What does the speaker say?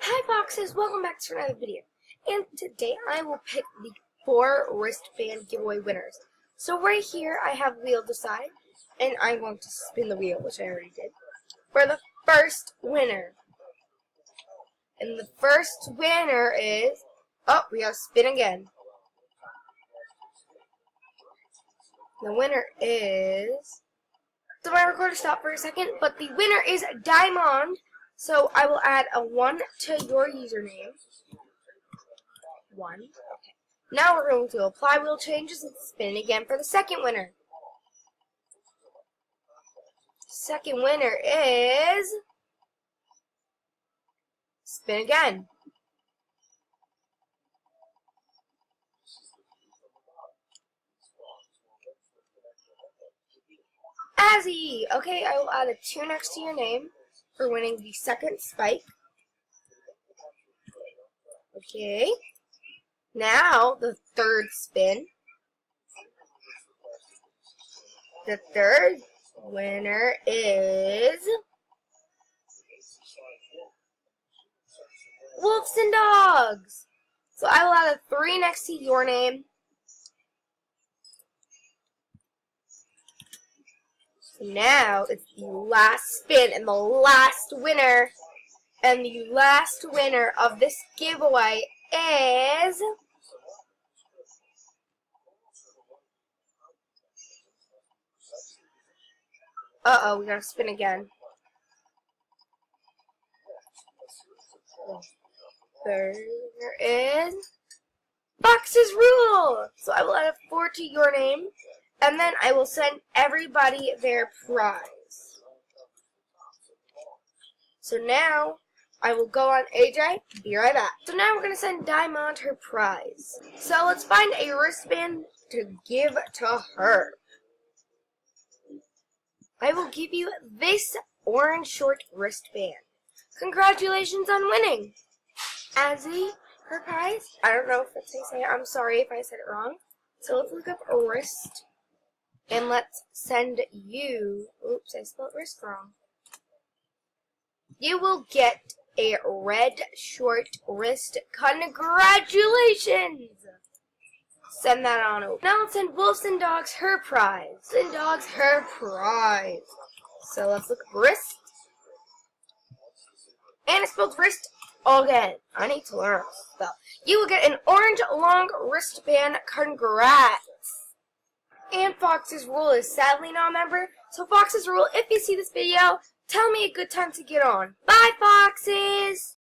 Hi Foxes, welcome back to another video. And today I will pick the 4 wristband giveaway winners. So right here I have wheel decide, and I'm going to spin the wheel, which I already did, for the first winner. And the first winner is, oh, we gotta spin again. The winner is, so my recorder stopped for a second, but the winner is Diamond. So I will add a 1 to your username. 1. Okay. Now we're going to apply wheel changes and spin again for the second winner. Second winner is, spin again. Azzy! Okay, I will add a 2 next to your name for winning the second spike. Okay. Now, the third spin. The third winner is Wolves and Dogs. So I will add a 3 next to your name. So now it's the last spin and the last winner. And the last winner of this giveaway is uh-oh, we gotta spin again. Third winner is Fox's Rule. So I will add a 4 to your name, and then I will send everybody their prize. So now I will go on AJ, be right back. So now we're going to send Diamond her prize. So let's find a wristband to give to her. I will give you this orange short wristband. Congratulations on winning. Azzy, her prize, I don't know if it's how you say it. I'm sorry if I said it wrong. So let's look up a wrist, and let's send you, oops, I spelled wrist wrong. You will get a red short wrist. Congratulations! Send that on over. Now let's send Wolves and Dogs her prize. And Dogs her prize. So let's look at wrist. And it's spelled wrist again. I need to learn how to spell. You will get an orange long wristband. Congrats! And Fox's Rule is sadly not a member. So Fox's Rule, if you see this video, tell me a good time to get on. Bye, Foxes!